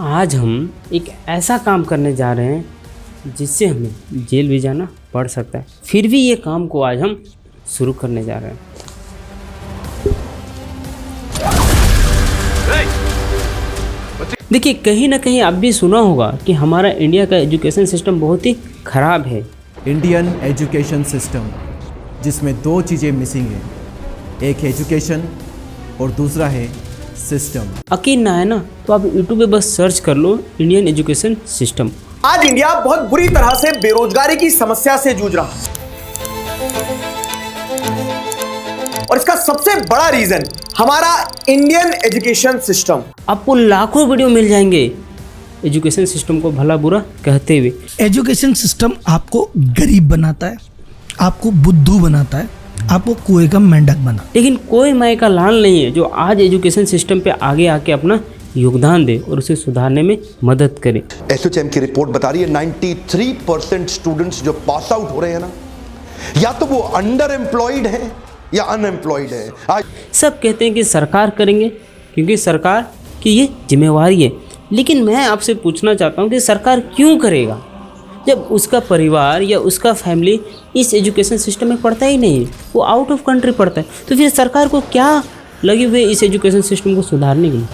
आज हम एक ऐसा काम करने जा रहे हैं जिससे हमें जेल भी जाना पड़ सकता है, फिर भी ये काम को आज हम शुरू करने जा रहे हैं। देखिए, कहीं ना कहीं आप भी सुना होगा कि हमारा इंडिया का एजुकेशन सिस्टम बहुत ही ख़राब है। इंडियन एजुकेशन सिस्टम जिसमें दो चीज़ें मिसिंग हैं, एक है एजुकेशन और दूसरा है सिस्टम। यकीन ना है ना, तो आप यूट्यूब पे बस सर्च कर लो इंडियन एजुकेशन सिस्टम। आज इंडिया बहुत बुरी तरह से बेरोजगारी की समस्या से जूझ रहा है और इसका सबसे बड़ा रीजन हमारा इंडियन एजुकेशन सिस्टम। आपको लाखों वीडियो मिल जाएंगे एजुकेशन सिस्टम को भला बुरा कहते हुए। एजुकेशन सिस्टम आपको गरीब बनाता है, आपको बुद्धू बनाता है, आपको कुएं का मेंढक बना। लेकिन कोई माय का लाल नहीं है जो आज एजुकेशन सिस्टम पे आगे आके अपना योगदान दे और उसे सुधारने में मदद करे। एसोचैम की रिपोर्ट बता रही है 93% स्टूडेंट्स जो पास आउट हो रहे हैं ना, या तो वो अंडर एम्प्लॉयड है या अनएम्प्लॉयड है। आज सब कहते हैं कि सरकार करेंगे क्योंकि सरकार की ये जिम्मेवारी है, लेकिन मैं आपसे पूछना चाहता हूँ कि सरकार क्यों करेगा जब उसका परिवार या उसका फैमिली इस एजुकेशन सिस्टम में पढ़ता ही नहीं है, वो आउट ऑफ कंट्री पढ़ता है। तो फिर सरकार को क्या लगे हुए इस एजुकेशन सिस्टम को सुधारने के लिए?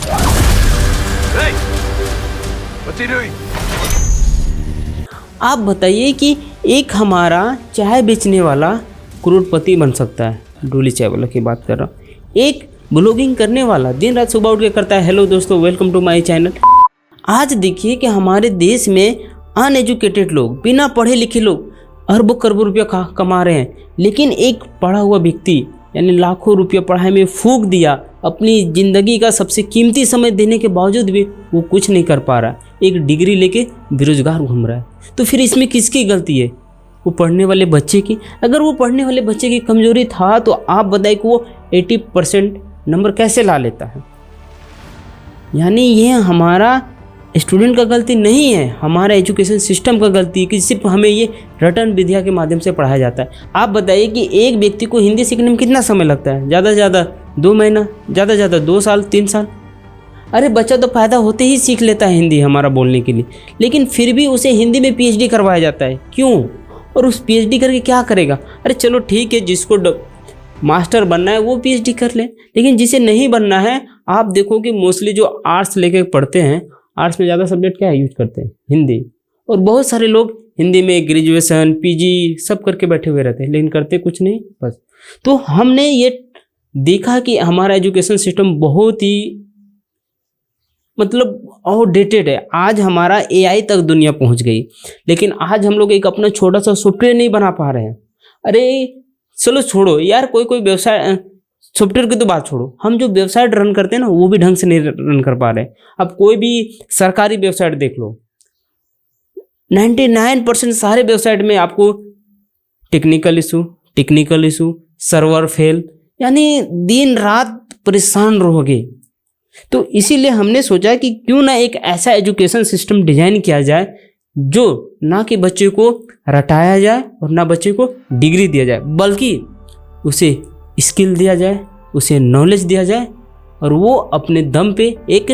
आप बताइए कि एक हमारा चाय बेचने वाला करोड़पति बन सकता है, डोली चाय वाला की बात कर रहा हूँ। एक ब्लॉगिंग करने वाला दिन रात सुबह उठ के करता है, हेलो दोस्तों वेलकम टू माय चैनल। आज देखिए कि हमारे देश में अनएजुकेटेड लोग, बिना पढ़े लिखे लोग अरबों करोड़ों रुपया कमा रहे हैं, लेकिन एक पढ़ा हुआ व्यक्ति यानी लाखों रुपया पढ़ाई में फूंक दिया, अपनी ज़िंदगी का सबसे कीमती समय देने के बावजूद भी वो कुछ नहीं कर पा रहा, एक डिग्री लेके बेरोजगार घूम रहा है। तो फिर इसमें किसकी गलती है? वो पढ़ने वाले बच्चे की। अगर वो पढ़ने वाले बच्चे की कमजोरी था तो आप बताइए कि वो 80% नंबर कैसे ला लेता है? यानी ये हमारा स्टूडेंट का गलती नहीं है, हमारा एजुकेशन सिस्टम का गलती है कि सिर्फ हमें ये रटन विद्या के माध्यम से पढ़ाया जाता है। आप बताइए कि एक व्यक्ति को हिंदी सीखने में कितना समय लगता है? ज़्यादा से ज़्यादा 2 महीना, ज़्यादा से ज़्यादा 2 साल 3 साल। अरे बच्चा तो पैदा होते ही सीख लेता है हिंदी हमारा बोलने के लिए, लेकिन फिर भी उसे हिंदी में PhD करवाया जाता है। क्यों? और उस PhD करके क्या करेगा? अरे चलो ठीक है, जिसको मास्टर बनना है वो PhD कर ले, लेकिन जिसे नहीं बनना है, आप देखो कि मोस्टली जो आर्ट्स लेके पढ़ते हैं, आर्ट्स में ज़्यादा सब्जेक्ट क्या यूज करते हैं? हिंदी। और बहुत सारे लोग हिंदी में ग्रेजुएशन PG सब करके बैठे हुए रहते हैं, लेकिन करते कुछ नहीं बस। तो हमने ये देखा कि हमारा एजुकेशन सिस्टम बहुत ही मतलब आउटडेटेड है। आज हमारा AI तक दुनिया पहुंच गई, लेकिन आज हम लोग एक अपना छोटा सा सॉफ्टवेयर नहीं बना पा रहे हैं। अरे चलो छोड़ो यार, कोई व्यवसाय, सॉफ्टवेयर की तो बात छोड़ो, हम जो वेबसाइट रन करते हैं ना वो भी ढंग से नहीं रन कर पा रहे हैं। अब कोई भी सरकारी वेबसाइट देख लो, 99% सारे वेबसाइट में आपको टेक्निकल इशू, सर्वर फेल, यानी दिन रात परेशान रहोगे। तो इसीलिए हमने सोचा कि क्यों ना एक ऐसा एजुकेशन सिस्टम डिजाइन किया जाए जो ना कि बच्चे को रटाया जाए और ना बच्चे को डिग्री दिया जाए, बल्कि उसे स्किल दिया जाए, उसे नॉलेज दिया जाए और वो अपने दम पे एक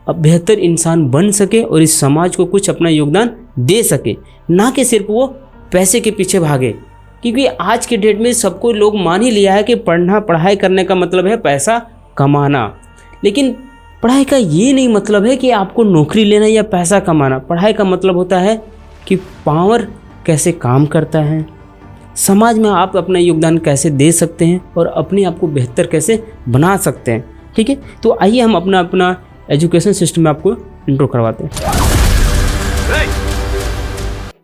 बेहतर इंसान बन सके और इस समाज को कुछ अपना योगदान दे सके, ना कि सिर्फ वो पैसे के पीछे भागे। क्योंकि आज के डेट में सबको लोग मान ही लिया है कि पढ़ाई करने का मतलब है पैसा कमाना, लेकिन पढ़ाई का ये नहीं मतलब है कि आपको नौकरी लेना या पैसा कमाना। पढ़ाई का मतलब होता है कि पावर कैसे काम करता है, समाज में आप अपना योगदान कैसे दे सकते हैं और अपने आप को बेहतर कैसे बना सकते हैं। ठीक है, तो आइए हम अपना एजुकेशन सिस्टम में आपको इंट्रो करवाते हैं।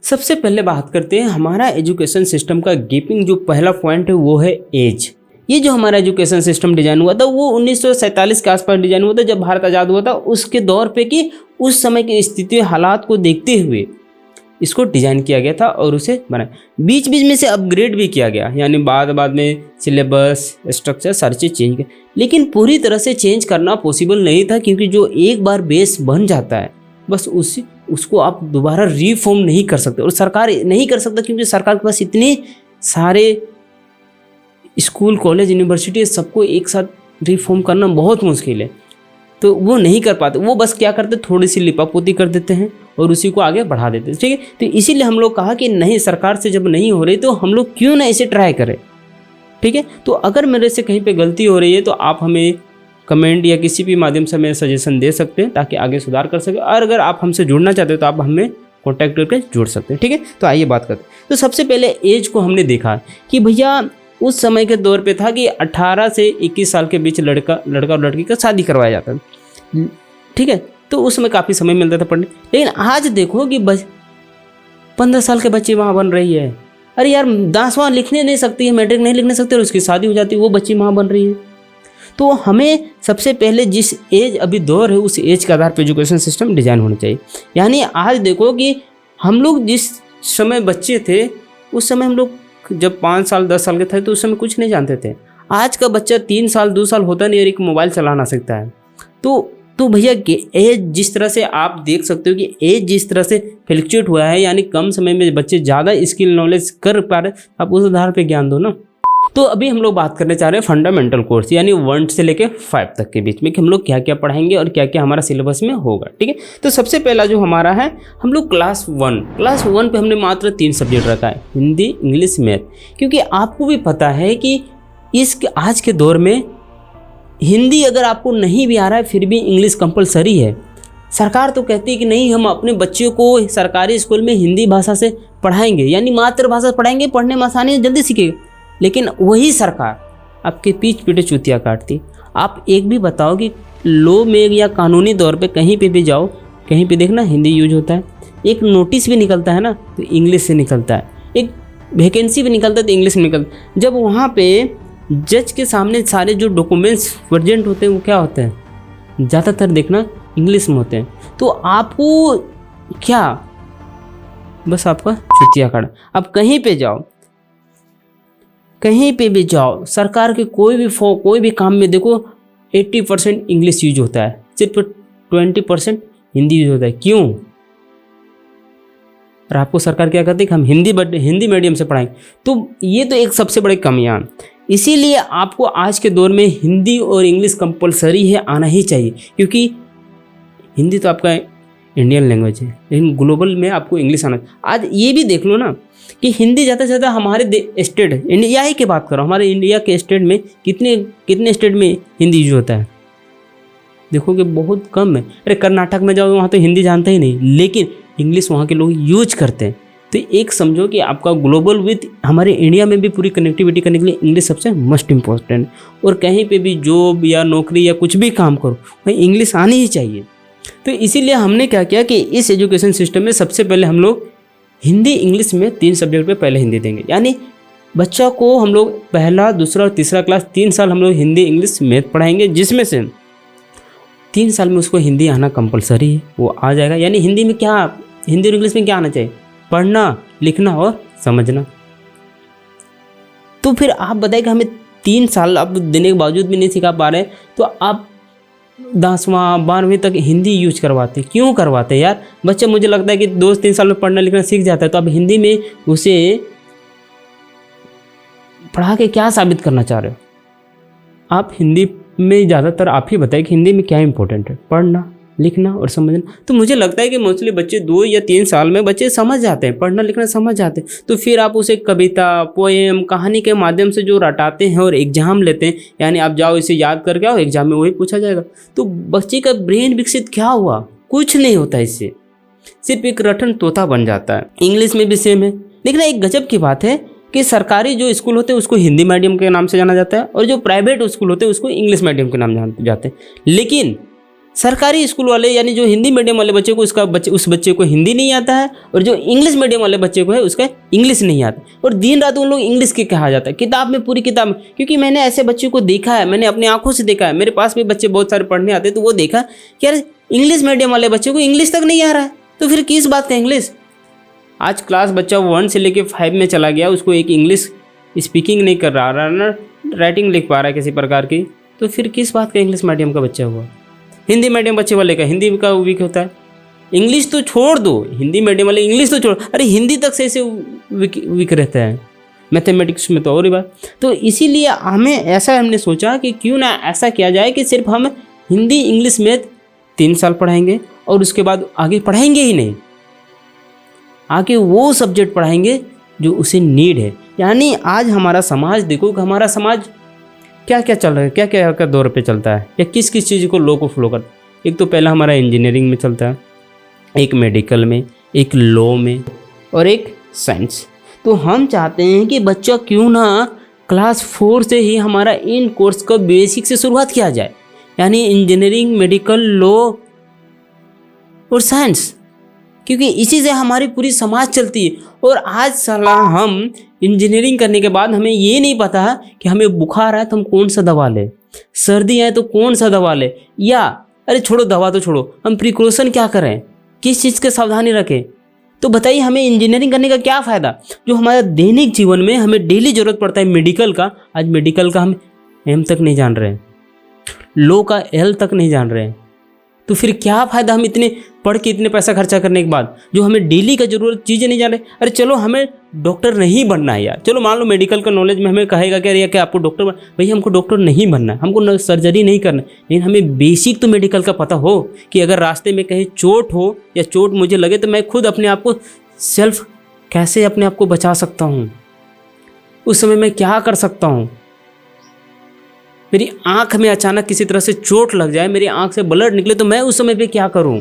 सबसे पहले बात करते हैं हमारा एजुकेशन सिस्टम का गैपिंग। जो पहला पॉइंट है वो है एज। ये जो हमारा एजुकेशन सिस्टम डिजाइन हुआ था वो 1947 के आसपास डिजाइन हुआ था, जब भारत आज़ाद हुआ था उसके दौर पे कि उस समय की स्थिति हालात को देखते हुए इसको डिज़ाइन किया गया था और उसे बनाया। बीच बीच में से अपग्रेड भी किया गया, यानी बाद में सिलेबस स्ट्रक्चर सारी चीज़ चेंज किया, लेकिन पूरी तरह से चेंज करना पॉसिबल नहीं था, क्योंकि जो एक बार बेस बन जाता है बस उसको आप दोबारा रिफॉर्म नहीं कर सकते, और सरकार नहीं कर सकता क्योंकि सरकार के पास इतने सारे स्कूल कॉलेज यूनिवर्सिटी सबको एक साथ रिफॉर्म करना बहुत मुश्किल है। तो वो नहीं कर पाते, वो बस क्या करते, थोड़ी सी लिपापोती कर देते हैं और उसी को आगे बढ़ा देते हैं। ठीक है, तो इसीलिए हम लोग कहा कि नहीं, सरकार से जब नहीं हो रही तो हम लोग क्यों ना इसे ट्राई करें। ठीक है, तो अगर मेरे से कहीं पे गलती हो रही है तो आप हमें कमेंट या किसी भी माध्यम से हमें सजेशन दे सकते हैं ताकि आगे सुधार कर सके। और अगर आप हमसे जुड़ना चाहते हो तो आप हमें कॉन्टैक्ट करके जुड़ सकते हैं। ठीक है, तो आइए बात करते हैं। तो सबसे पहले एज को हमने देखा कि भैया उस समय के दौर पे था कि 18 से 21 साल के बीच लड़का और लड़की का शादी करवाया जाता था। ठीक है, तो उस समय काफ़ी समय मिलता था पढ़ने। लेकिन आज देखो कि 15 साल के बच्चे वहाँ बन रही है। अरे यार, 10वां लिखने नहीं सकती है, मैट्रिक नहीं लिखने सकती और उसकी शादी हो जाती है, वो बच्ची वहाँ बन रही है। तो हमें सबसे पहले जिस एज अभी दौर है उस एज के आधार पर एजुकेशन सिस्टम डिजाइन होना चाहिए। यानी आज देखो कि हम लोग जिस समय बच्चे थे उस समय हम लोग जब 5 साल 10 साल के थे तो उस समय कुछ नहीं जानते थे। आज का बच्चा 3 साल 2 साल होता नहीं और एक मोबाइल चलाना सीखता है। तो भैया एज जिस तरह से आप देख सकते हो कि एज जिस तरह से फ्लक्चुएट हुआ है, यानी कम समय में बच्चे ज़्यादा स्किल नॉलेज कर पा रहे, आप उस आधार पे ज्ञान दो ना। तो अभी हम लोग बात करने चाह रहे हैं फंडामेंटल कोर्स, यानी 1 से लेकर 5 तक के बीच में कि हम लोग क्या क्या पढ़ाएंगे और क्या क्या हमारा सिलेबस में होगा। ठीक है, तो सबसे पहला जो हमारा है, हम लोग क्लास 1 पे हमने मात्र 3 सब्जेक्ट रखा है, हिंदी, इंग्लिश, मैथ। क्योंकि आपको भी पता है कि आज के दौर में हिंदी अगर आपको नहीं भी आ रहा है फिर भी इंग्लिश कंपलसरी है। सरकार तो कहती है कि नहीं, हम अपने बच्चों को सरकारी स्कूल में हिंदी भाषा से पढ़ाएंगे, यानी मातृभाषा पढ़ाएंगे, पढ़ने में आसानी जल्दी सीखेगा। लेकिन वही सरकार आपके पीठ पीछे चूतिया काटती। आप एक भी बताओ कि लॉ में या कानूनी तौर पे कहीं पे भी जाओ, कहीं पे देखना हिंदी यूज होता है। एक नोटिस भी निकलता है ना तो इंग्लिश से निकलता है, एक वैकेंसी भी निकलता है तो इंग्लिश में निकलता है। जब वहाँ पे जज के सामने सारे जो डॉक्यूमेंट्स प्रेजेंट होते हैं वो क्या होते हैं, ज़्यादातर देखना इंग्लिश में होते हैं। तो आपको क्या, बस आपका चुतिया काट। अब कहीं पे जाओ, कहीं पे भी जाओ, सरकार के कोई भी काम में देखो 80% इंग्लिश यूज होता है, सिर्फ 20% हिंदी यूज होता है। क्यों? और आपको सरकार क्या कहती है कि हम हिंदी मीडियम से पढ़ाएंगे। तो ये तो एक सबसे बड़ी कमियां। इसीलिए आपको आज के दौर में हिंदी और इंग्लिश कंपलसरी है, आना ही चाहिए। क्योंकि हिंदी तो आपका इंडियन लैंग्वेज है, लेकिन ग्लोबल में आपको इंग्लिश आना। आज ये भी देख लो ना कि हिंदी ज़्यादा से ज़्यादा हमारे स्टेट, इंडिया ही की बात करो, हमारे इंडिया के स्टेट में कितने स्टेट में हिंदी यूज होता है, देखोगे बहुत कम है। अरे कर्नाटक में जाओ, वहाँ तो हिंदी जानते ही नहीं, लेकिन इंग्लिश वहाँ के लोग यूज करते हैं। तो एक समझो कि आपका ग्लोबल विथ हमारे इंडिया में भी पूरी कनेक्टिविटी करने के लिए इंग्लिश सबसे मस्ट इम्पोर्टेंट। और कहीं पे भी जॉब या नौकरी या कुछ भी काम करो वहीं इंग्लिश आनी ही चाहिए। तो इसीलिए हमने क्या किया कि इस एजुकेशन सिस्टम में सबसे पहले हम लोग हिंदी इंग्लिश में 3 सब्जेक्ट पे पहले हिंदी देंगे। यानी बच्चा को हम लोग पहला, दूसरा और तीसरा क्लास 3 साल हम लोग हिंदी इंग्लिश मैथ पढ़ाएंगे, जिसमें से 3 साल में उसको हिंदी आना कंपलसरी है, वो आ जाएगा। यानी हिंदी और इंग्लिश में क्या आना चाहिए, पढ़ना, लिखना और समझना। तो फिर आप बताइए कि हमें 3 साल अब देने के बावजूद भी नहीं सिखा पा रहे, तो आप 10वां 12वीं तक हिंदी यूज करवाते, क्यों करवाते यार? बच्चा मुझे लगता है कि 2-3 साल में पढ़ना लिखना सीख जाता है, तो आप हिंदी में उसे पढ़ा के क्या साबित करना चाह रहे हो? आप हिंदी में ज़्यादातर आप ही बताइए कि हिंदी में क्या इंपॉर्टेंट है, पढ़ना, लिखना और समझना। तो मुझे लगता है कि मोस्टली बच्चे 2 या 3 साल में बच्चे समझ जाते हैं, पढ़ना लिखना समझ जाते हैं। तो फिर आप उसे कविता, पोएम, कहानी के माध्यम से जो रटाते हैं और एग्जाम लेते हैं, यानी आप जाओ इसे याद करके आओ, एग्जाम में वही पूछा जाएगा। तो बच्चे का ब्रेन विकसित क्या हुआ? कुछ नहीं होता इससे, सिर्फ एक रटन तोता बन जाता है। इंग्लिश में भी सेम है। लेकिन एक गजब की बात है कि सरकारी जो स्कूल होते हैं उसको हिंदी मीडियम के नाम से जाना जाता है, और जो प्राइवेट स्कूल होते हैं उसको इंग्लिश मीडियम के नाम जाने जाते हैं। लेकिन सरकारी स्कूल वाले, यानी जो हिंदी मीडियम वाले बच्चे को उस बच्चे को हिंदी नहीं आता है, और जो इंग्लिश मीडियम वाले बच्चे को है उसका इंग्लिश नहीं आता, और दिन रात उन लोग इंग्लिश के कहा जाता है किताब में, पूरी किताब में। क्योंकि मैंने ऐसे बच्चों को देखा है, मैंने अपनी आंखों से देखा है, मेरे पास भी बच्चे बहुत सारे पढ़ने आते हैं, तो वो देखा कि यार इंग्लिश मीडियम वाले बच्चे को इंग्लिश तक नहीं आ रहा है, तो फिर किस बात का इंग्लिश? आज क्लास बच्चा 1 से लेकर 5 में चला गया, उसको एक इंग्लिश स्पीकिंग नहीं कर रहा ना राइटिंग लिख पा रहा है किसी प्रकार की, तो फिर किस बात का इंग्लिश मीडियम का बच्चा हुआ? हिंदी मीडियम बच्चे वाले का हिंदी का वीक होता है, इंग्लिश तो छोड़ दो, हिंदी मीडियम वाले इंग्लिश तो छोड़, अरे हिंदी तक से ऐसे वीक रहता है, मैथमेटिक्स में तो और ही बात। तो इसीलिए हमने सोचा कि क्यों ना ऐसा किया जाए कि सिर्फ हम हिंदी इंग्लिश मैथ 3 साल पढ़ाएंगे और उसके बाद आगे पढ़ाएंगे ही नहीं, आगे वो सब्जेक्ट पढ़ाएंगे जो उसे नीड है। यानी आज हमारा समाज देखो कि हमारा समाज क्या क्या चल रहा है, क्या क्या का दौर पे चलता है या किस किस चीज़ को लो को फ्लो करता है। एक तो पहला हमारा इंजीनियरिंग में चलता है, एक मेडिकल में, एक लॉ में और एक साइंस। तो हम चाहते हैं कि बच्चा क्यों ना क्लास 4 से ही हमारा इन कोर्स का बेसिक से शुरुआत किया जाए, यानी इंजीनियरिंग, मेडिकल, लॉ और साइंस, क्योंकि इसी से हमारी पूरी समाज चलती है। और आज साला हम इंजीनियरिंग करने के बाद हमें ये नहीं पता कि हमें बुखार आए तो हम कौन सा दवा लें, सर्दी आए तो कौन सा दवा लें, या अरे छोड़ो दवा तो छोड़ो, हम प्रिकॉशन क्या करें, किस चीज़ की सावधानी रखें। तो बताइए हमें इंजीनियरिंग करने का क्या फ़ायदा, जो हमारा दैनिक जीवन में हमें डेली ज़रूरत पड़ता है मेडिकल का, आज मेडिकल का हम एम तक नहीं जान रहे हैं, लॉ का एल तक नहीं जान रहे हैं। तो फिर क्या फ़ायदा हम इतने पढ़ के इतने पैसा खर्चा करने के बाद जो हमें डेली का ज़रूरत चीज़ें नहीं जान रहे। अरे चलो हमें डॉक्टर नहीं बनना है यार, चलो मान लो मेडिकल का नॉलेज में हमें कहेगा कि अरे क्या आपको डॉक्टर भैया हमको डॉक्टर नहीं बनना है, हमको सर्जरी नहीं करना, लेकिन हमें बेसिक तो मेडिकल का पता हो कि अगर रास्ते में कहीं चोट हो या चोट मुझे लगे तो मैं खुद अपने आप को सेल्फ कैसे अपने आप को बचा सकता हूँ, उस समय मैं क्या कर सकता हूँ। मेरी आँख में अचानक किसी तरह से चोट लग जाए, मेरी आँख से ब्लड निकले तो मैं उस समय पे क्या करूँ,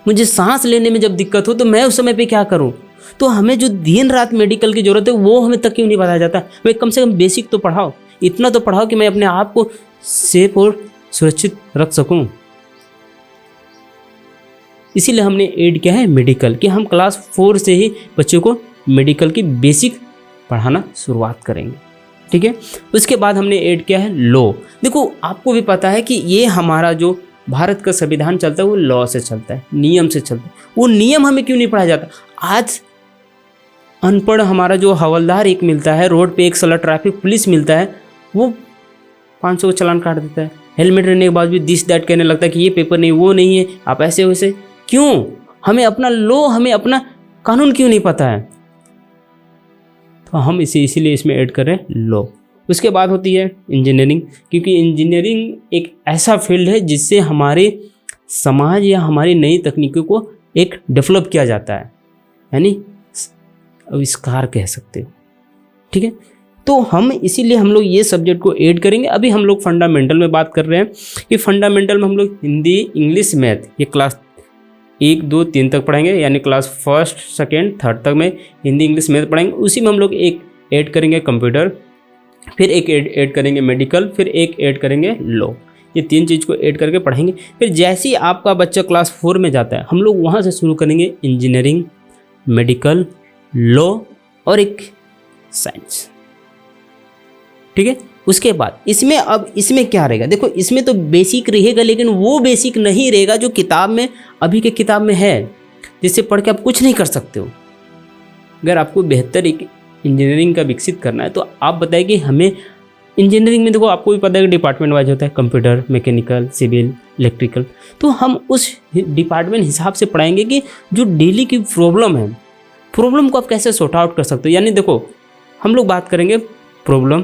मुझे सांस लेने में जब दिक्कत हो तो मैं उस समय पे क्या करूँ। तो हमें जो दिन रात मेडिकल की ज़रूरत है वो हमें तक क्यों नहीं बताया जाता। भाई कम से कम बेसिक तो पढ़ाओ, इतना तो पढ़ाओ कि मैं अपने आप को सेफ और सुरक्षित रख सकूँ। इसीलिए हमने ऐड किया है मेडिकल, कि हम क्लास 4 से ही बच्चों को मेडिकल की बेसिक पढ़ाना शुरुआत करेंगे, ठीक है। उसके बाद हमने ऐड किया है लॉ। देखो आपको भी पता है कि ये हमारा जो भारत का संविधान चलता है वो लॉ से चलता है, नियम से चलता है। वो नियम हमें क्यों नहीं पढ़ाया जाता। आज अनपढ़ हमारा जो हवलदार एक मिलता है, रोड पे एक साला ट्रैफिक पुलिस मिलता है, वो 500 का चालान काट देता है, हेलमेट रहने के बाद भी दिस दैट कहने लगता है कि ये पेपर नहीं, वो नहीं है, आप ऐसे वैसे। क्यों? हमें अपना लॉ, हमें अपना कानून क्यों नहीं पता है। तो हम इसीलिए इसमें ऐड कर रहे हैं लॉ। उसके बाद होती है इंजीनियरिंग, क्योंकि इंजीनियरिंग एक ऐसा फील्ड है जिससे हमारे समाज या हमारी नई तकनीकों को एक डेवलप किया जाता है, यानी आविष्कार कह सकते हो, ठीक है। तो हम इसीलिए हम लोग ये सब्जेक्ट को ऐड करेंगे। अभी हम लोग फंडामेंटल में बात कर रहे हैं कि फंडामेंटल में हम लोग हिंदी, इंग्लिश, मैथ ये क्लास 1, 2, 3 तक पढ़ेंगे, यानी क्लास 1, 2, 3 तक में हिंदी, इंग्लिश, मैथ पढ़ेंगे। उसी में हम लोग एक ऐड करेंगे कंप्यूटर, फिर एक ऐड करेंगे मेडिकल, फिर एक ऐड करेंगे लॉ। ये 3 चीज़ को ऐड करके पढ़ेंगे। फिर जैसे ही आपका बच्चा क्लास 4 में जाता है, हम लोग वहाँ से शुरू करेंगे इंजीनियरिंग, मेडिकल, लॉ और एक साइंस, ठीक है। उसके बाद इसमें क्या रहेगा, देखो इसमें तो बेसिक रहेगा, लेकिन वो बेसिक नहीं रहेगा जो किताब में, अभी के किताब में है, जिससे पढ़ के आप कुछ नहीं कर सकते हो। अगर आपको बेहतर एक इंजीनियरिंग का विकसित करना है तो आप बताइए कि हमें इंजीनियरिंग में, देखो आपको भी पता है कि डिपार्टमेंट वाइज होता है, कंप्यूटर, मैकेनिकल, सिविल, इलेक्ट्रिकल। तो हम उस डिपार्टमेंट हिसाब से पढ़ाएंगे कि जो डेली की प्रॉब्लम है, प्रॉब्लम को आप कैसे सॉर्ट आउट कर सकते हो। यानी देखो हम लोग बात करेंगे प्रॉब्लम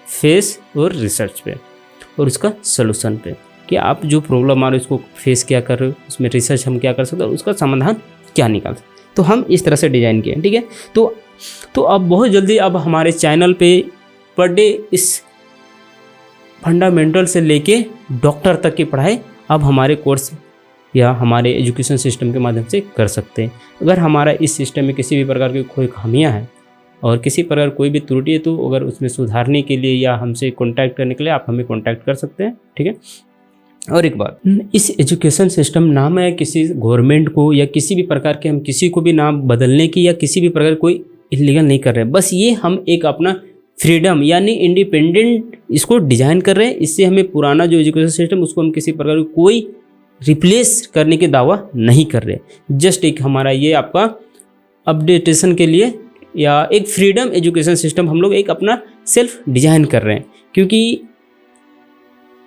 फेस और रिसर्च पे और उसका सोल्यूशन पे, कि आप जो प्रॉब्लम आ रही है उसको फेस क्या कर रहे हो, उसमें रिसर्च हम क्या कर सकते हैं और उसका समाधान क्या निकाल सकते। तो हम इस तरह से डिज़ाइन किए, ठीक है। तो अब बहुत जल्दी अब हमारे चैनल पे पर डे इस फंडामेंटल से लेके डॉक्टर तक की पढ़ाई अब हमारे कोर्स या हमारे एजुकेशन सिस्टम के माध्यम से कर सकते हैं। अगर हमारा इस सिस्टम में किसी भी प्रकार की कोई खामियां हैं और किसी प्रकार कोई भी त्रुटि है, तो अगर उसमें सुधारने के लिए या हमसे कांटेक्ट करने के लिए आप हमें कांटेक्ट कर सकते हैं, ठीक है। और एक बात, इस एजुकेशन सिस्टम ना मैं किसी गवर्नमेंट को या किसी भी प्रकार के, हम किसी को भी नाम बदलने की या किसी भी प्रकार कोई इलीगल नहीं कर रहे हैं। बस ये हम एक अपना फ्रीडम यानी इंडिपेंडेंट इसको डिज़ाइन कर रहे हैं। इससे हमें पुराना जो एजुकेशन सिस्टम उसको हम किसी प्रकार की कोई रिप्लेस करने के दावा नहीं कर रहे। जस्ट एक हमारा ये आपका अपडेटेशन के लिए या एक फ्रीडम एजुकेशन सिस्टम हम लोग एक अपना सेल्फ डिज़ाइन कर रहे हैं, क्योंकि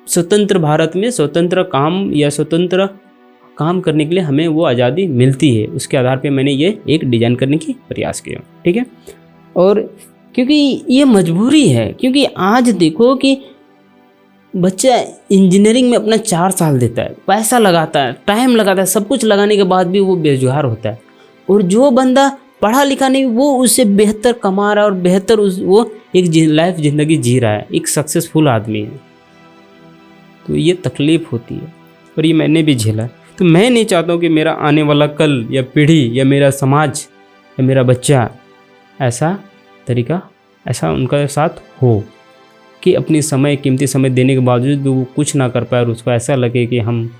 स्वतंत्र भारत में स्वतंत्र काम करने के लिए हमें वो आज़ादी मिलती है। उसके आधार पे मैंने ये एक डिज़ाइन करने की प्रयास किया, ठीक है। और क्योंकि ये मजबूरी है, क्योंकि आज देखो कि बच्चा इंजीनियरिंग में अपना 4 साल देता है, पैसा लगाता है, टाइम लगाता है, सब कुछ लगाने के बाद भी वो बेरोजगार होता है। और जो बंदा पढ़ा लिखा नहीं, वो उससे बेहतर कमा रहा है और बेहतर वो एक लाइफ ज़िंदगी जी रहा है, एक सक्सेसफुल आदमी है। तो ये तकलीफ़ होती है और ये मैंने भी झेला। तो मैं नहीं चाहता हूँ कि मेरा आने वाला कल या पीढ़ी या मेरा समाज या मेरा बच्चा ऐसा उनका साथ हो कि अपनी कीमती समय देने के बावजूद भी वो कुछ ना कर पाए और उसको ऐसा लगे कि हम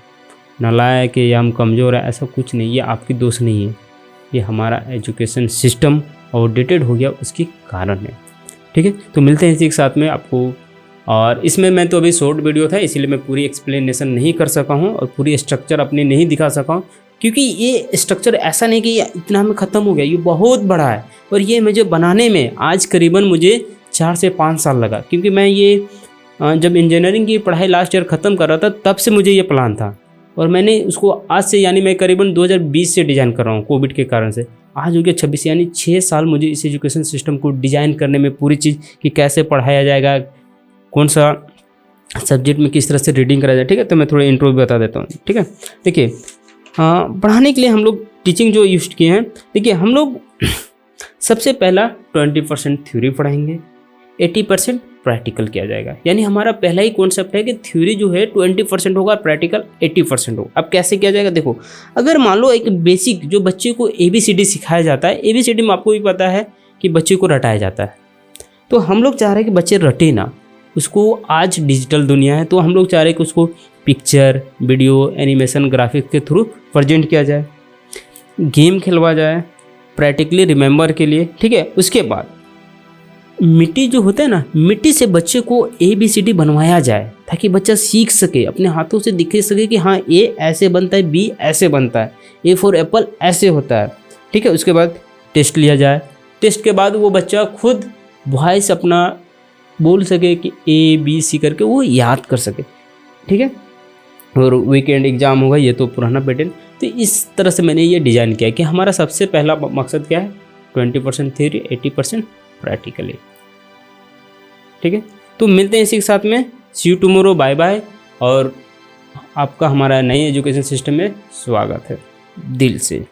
नालायक है या हम कमज़ोर है। ऐसा कुछ नहीं, ये आपकी दोष नहीं है, ये हमारा एजुकेशन सिस्टम आउटडेटेड हो गया उसके कारण है। ठीक है, तो मिलते हैं इसी के साथ में आपको। और इसमें मैं तो अभी शॉर्ट वीडियो था, इसीलिए मैं पूरी एक्सप्लेनेशन नहीं कर सका हूँ और पूरी स्ट्रक्चर अपने नहीं दिखा सका हूँ, क्योंकि ये स्ट्रक्चर ऐसा नहीं कि ये इतना में ख़त्म हो गया, ये बहुत बड़ा है। और ये मुझे बनाने में आज करीबन मुझे 4 से 5 साल लगा, क्योंकि मैं ये जब इंजीनियरिंग की पढ़ाई लास्ट ईयर ख़त्म कर रहा था तब से मुझे ये प्लान था और मैंने उसको आज से यानी मैं करीबन 2020 से डिज़ाइन कर रहा हूँ। कोविड के कारण से आज हो गया 26, यानी 6 साल मुझे इस एजुकेशन सिस्टम को डिज़ाइन करने में, पूरी चीज़ कि कैसे पढ़ाया जाएगा, कौन सा सब्जेक्ट में किस तरह से रीडिंग कराया जाए। ठीक है, तो मैं थोड़ा इंट्रो भी बता देता हूँ। ठीक है, देखिए पढ़ाने के लिए हम लोग टीचिंग जो यूज किए हैं, देखिए हम लोग सबसे पहला 20% थ्योरी पढ़ाएंगे, 80% प्रैक्टिकल किया जाएगा। यानी हमारा पहला ही कॉन्सेप्ट है कि थ्योरी जो है 20% होगा, प्रैक्टिकल 80% होगा। अब कैसे किया जाएगा, देखो अगर मान लो एक बेसिक जो बच्चे को ABCD सिखाया जाता है, ABCD में आपको भी पता है कि बच्चे को रटाया जाता है, तो हम लोग चाह रहे हैं कि बच्चे रटे ना उसको। आज डिजिटल दुनिया है तो हम लोग चाह रहे हैं कि उसको पिक्चर, वीडियो, एनिमेशन, ग्राफिक्स के थ्रू प्रेजेंट किया जाए, गेम खिलवा जाए प्रैक्टिकली रिमेंबर के लिए। ठीक है, उसके बाद मिट्टी जो होता है ना, मिट्टी से बच्चे को ABCD बनवाया जाए ताकि बच्चा सीख सके, अपने हाथों से दिख सके कि हाँ A ऐसे बनता है, B ऐसे बनता है, A फॉर एप्पल ऐसे होता है। ठीक है, उसके बाद टेस्ट लिया जाए, टेस्ट के बाद वो बच्चा खुद वॉइस अपना बोल सके कि ABC करके वो याद कर सके। ठीक है, और वीकेंड एग्ज़ाम होगा, ये तो पुराना पैटर्न। तो इस तरह से मैंने ये डिज़ाइन किया कि हमारा सबसे पहला मकसद क्या है, 20% थ्योरी, 80% प्रैक्टिकली। ठीक है, तो मिलते हैं इसी के साथ में। सी यू टुमारो, बाय बाय। और आपका हमारा नई एजुकेशन सिस्टम में स्वागत है दिल से।